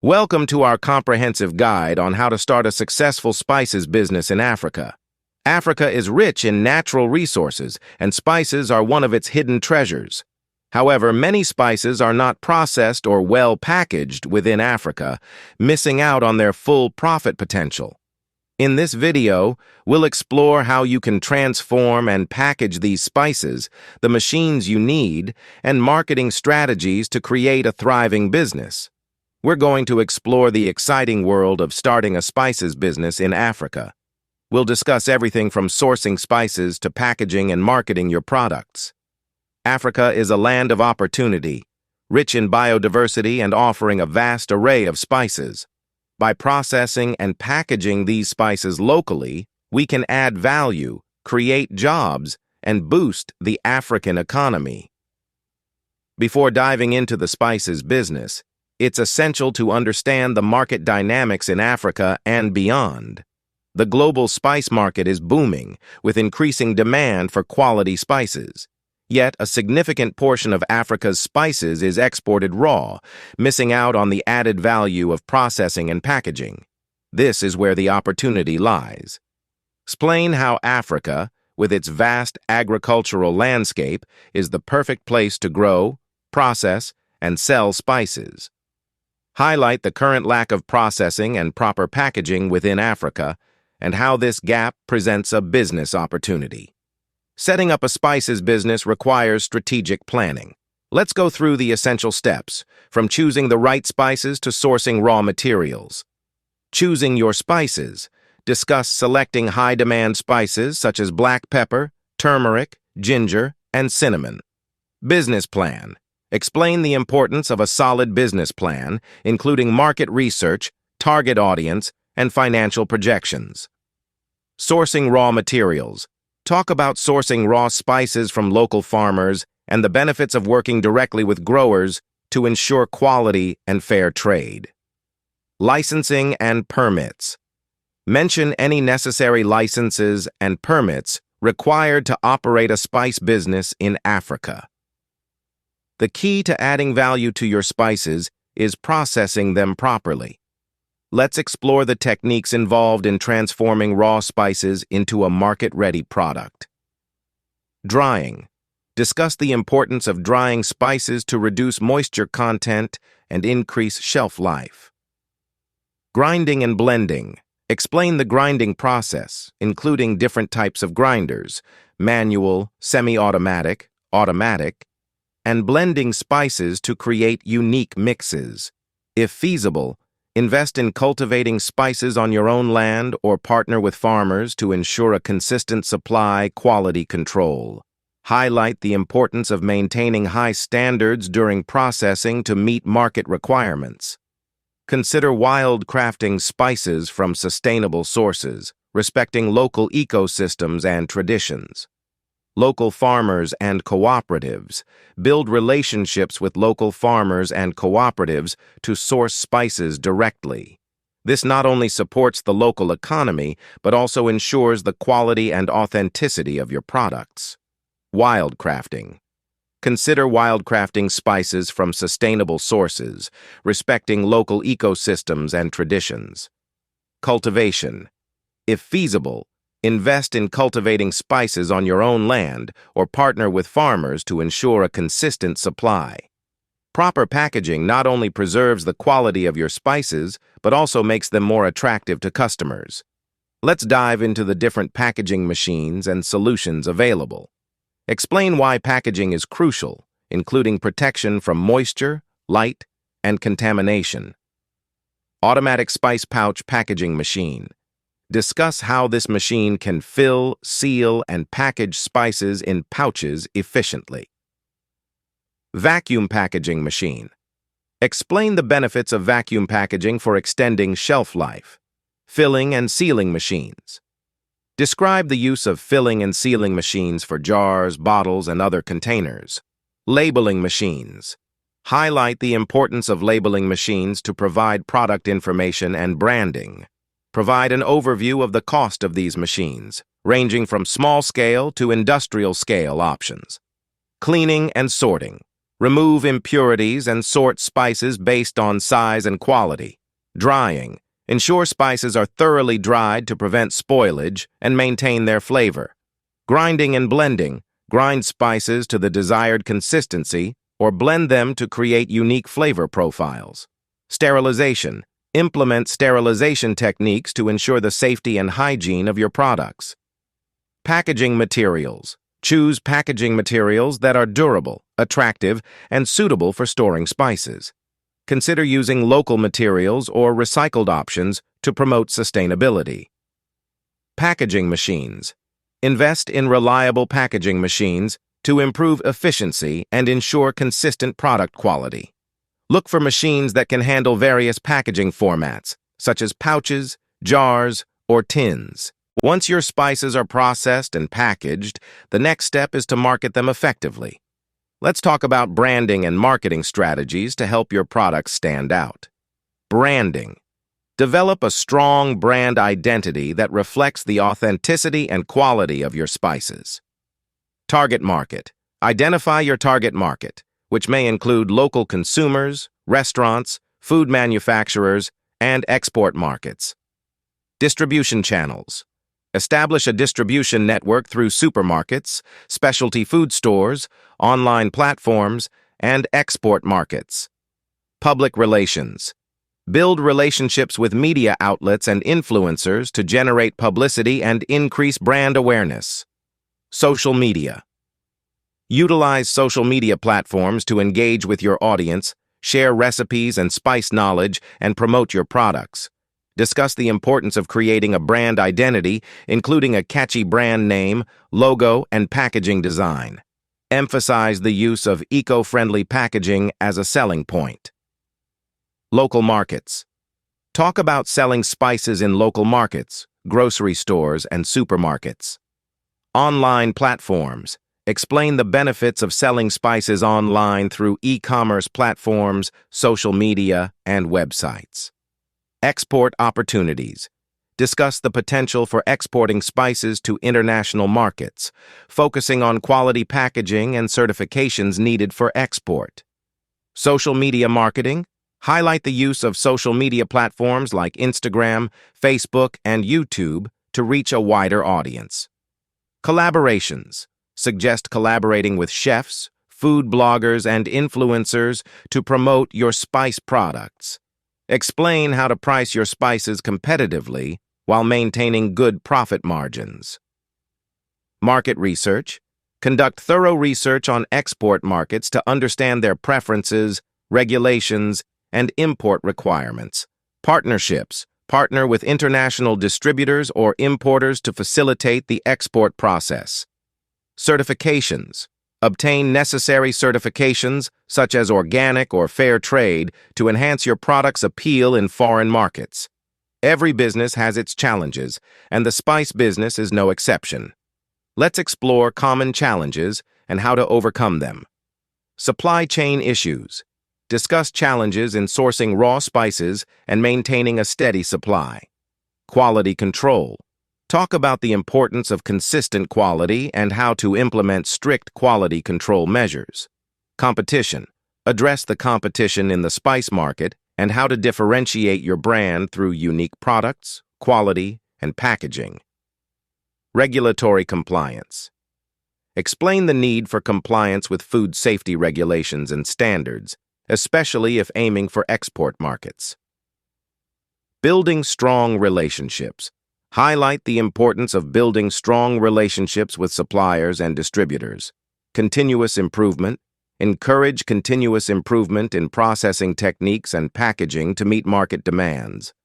Welcome to our comprehensive guide on how to start a successful spices business in Africa. Africa is rich in natural resources, and spices are one of its hidden treasures. However, many spices are not processed or well packaged within Africa, missing out on their full profit potential. In this video, we'll explore how you can transform and package these spices, the machines you need, and marketing strategies to create a thriving business. We're going to explore the exciting world of starting a spices business in Africa. We'll discuss everything from sourcing spices to packaging and marketing your products. Africa is a land of opportunity, rich in biodiversity and offering a vast array of spices. By processing and packaging these spices locally, we can add value, create jobs, and boost the African economy. Before diving into the spices business, it's essential to understand the market dynamics in Africa and beyond. The global spice market is booming, with increasing demand for quality spices. Yet, a significant portion of Africa's spices is exported raw, missing out on the added value of processing and packaging. This is where the opportunity lies. Explain how Africa, with its vast agricultural landscape, is the perfect place to grow, process, and sell spices. Highlight the current lack of processing and proper packaging within Africa and how this gap presents a business opportunity. Setting up a spices business requires strategic planning. Let's go through the essential steps, from choosing the right spices to sourcing raw materials. Choosing your spices. Discuss selecting high-demand spices such as black pepper, turmeric, ginger, and cinnamon. Business plan. Explain the importance of a solid business plan, including market research, target audience, and financial projections. Sourcing raw materials. Talk about sourcing raw spices from local farmers and the benefits of working directly with growers to ensure quality and fair trade. Licensing and permits. Mention any necessary licenses and permits required to operate a spice business in Africa. The key to adding value to your spices is processing them properly. Let's explore the techniques involved in transforming raw spices into a market-ready product. Drying. Discuss the importance of drying spices to reduce moisture content and increase shelf life. Grinding and blending. Explain the grinding process, including different types of grinders, manual, semi-automatic, automatic, and blending spices to create unique mixes. If feasible, invest in cultivating spices on your own land or partner with farmers to ensure a consistent supply, quality control. Highlight the importance of maintaining high standards during processing to meet market requirements. Consider wildcrafting spices from sustainable sources, respecting local ecosystems and traditions. Local farmers and cooperatives. Build relationships with local farmers and cooperatives to source spices directly. This not only supports the local economy, but also ensures the quality and authenticity of your products. Wildcrafting. Consider wildcrafting spices from sustainable sources, respecting local ecosystems and traditions. Cultivation. If feasible, invest in cultivating spices on your own land or partner with farmers to ensure a consistent supply. Proper packaging not only preserves the quality of your spices, but also makes them more attractive to customers. Let's dive into the different packaging machines and solutions available. Explain why packaging is crucial, including protection from moisture, light, and contamination. Automatic spice pouch packaging machine. Discuss how this machine can fill, seal, and package spices in pouches efficiently. Vacuum packaging machine. Explain the benefits of vacuum packaging for extending shelf life. Filling and sealing machines. Describe the use of filling and sealing machines for jars, bottles, and other containers. Labeling machines. Highlight the importance of labeling machines to provide product information and branding. Provide an overview of the cost of these machines, ranging from small-scale to industrial-scale options. Cleaning and sorting. Remove impurities and sort spices based on size and quality. Drying. Ensure spices are thoroughly dried to prevent spoilage and maintain their flavor. Grinding and blending. Grind spices to the desired consistency or blend them to create unique flavor profiles. Sterilization. Implement sterilization techniques to ensure the safety and hygiene of your products. Packaging materials. Choose packaging materials that are durable, attractive, and suitable for storing spices. Consider using local materials or recycled options to promote sustainability. Packaging machines. Invest in reliable packaging machines to improve efficiency and ensure consistent product quality. Look for machines that can handle various packaging formats, such as pouches, jars, or tins. Once your spices are processed and packaged, the next step is to market them effectively. Let's talk about branding and marketing strategies to help your products stand out. Branding. Develop a strong brand identity that reflects the authenticity and quality of your spices. Target market. Identify your target market, which may include local consumers, restaurants, food manufacturers, and export markets. Distribution channels. Establish a distribution network through supermarkets, specialty food stores, online platforms, and export markets. Public relations. Build relationships with media outlets and influencers to generate publicity and increase brand awareness. Social media. Utilize social media platforms to engage with your audience, share recipes and spice knowledge, and promote your products. Discuss the importance of creating a brand identity, including a catchy brand name, logo, and packaging design. Emphasize the use of eco-friendly packaging as a selling point. Local markets. Talk about selling spices in local markets, grocery stores, and supermarkets. Online platforms. Explain the benefits of selling spices online through e-commerce platforms, social media, and websites. Export opportunities. Discuss the potential for exporting spices to international markets, focusing on quality packaging and certifications needed for export. Social media marketing. Highlight the use of social media platforms like Instagram, Facebook, and YouTube to reach a wider audience. Collaborations. Suggest collaborating with chefs, food bloggers, and influencers to promote your spice products. Explain how to price your spices competitively while maintaining good profit margins. Market research. Conduct thorough research on export markets to understand their preferences, regulations, and import requirements. Partnerships. Partner with international distributors or importers to facilitate the export process. Certifications. Obtain necessary certifications, such as organic or fair trade, to enhance your product's appeal in foreign markets. Every business has its challenges, and the spice business is no exception. Let's explore common challenges and how to overcome them. Supply chain issues. Discuss challenges in sourcing raw spices and maintaining a steady supply. Quality control. Talk about the importance of consistent quality and how to implement strict quality control measures. Competition. Address the competition in the spice market and how to differentiate your brand through unique products, quality, and packaging. Regulatory compliance. Explain the need for compliance with food safety regulations and standards, especially if aiming for export markets. Building strong relationships. Highlight the importance of building strong relationships with suppliers and distributors. Continuous improvement. Encourage continuous improvement in processing techniques and packaging to meet market demands.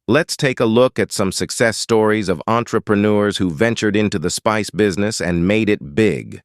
Let's take a look at some success stories of entrepreneurs who ventured into the spice business and made it big.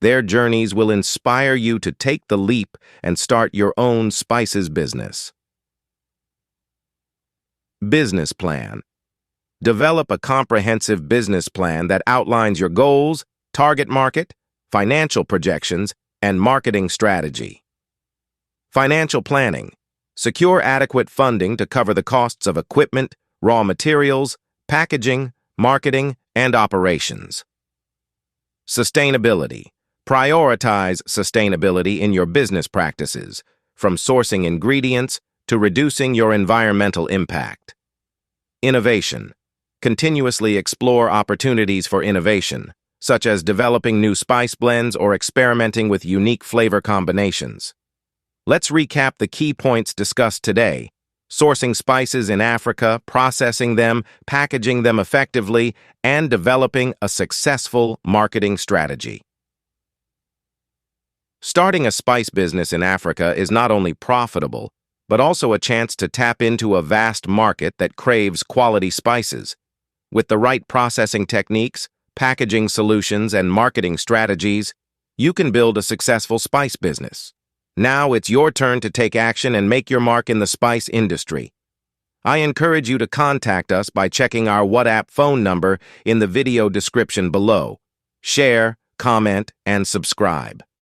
Their journeys will inspire you to take the leap and start your own spices business. Business plan. Develop a comprehensive business plan that outlines your goals, target market, financial projections, and marketing strategy. Financial planning. Secure adequate funding to cover the costs of equipment, raw materials, packaging, marketing, and operations. Sustainability. Prioritize sustainability in your business practices, from sourcing ingredients to reducing your environmental impact. Innovation. Continuously explore opportunities for innovation, such as developing new spice blends or experimenting with unique flavor combinations. Let's recap the key points discussed today: sourcing spices in Africa, processing them, packaging them effectively, and developing a successful marketing strategy. Starting a spice business in Africa is not only profitable, but also a chance to tap into a vast market that craves quality spices. With the right processing techniques, packaging solutions, and marketing strategies, you can build a successful spice business. Now it's your turn to take action and make your mark in the spice industry. I encourage you to contact us by checking our WhatsApp phone number in the video description below. Share, comment, and subscribe.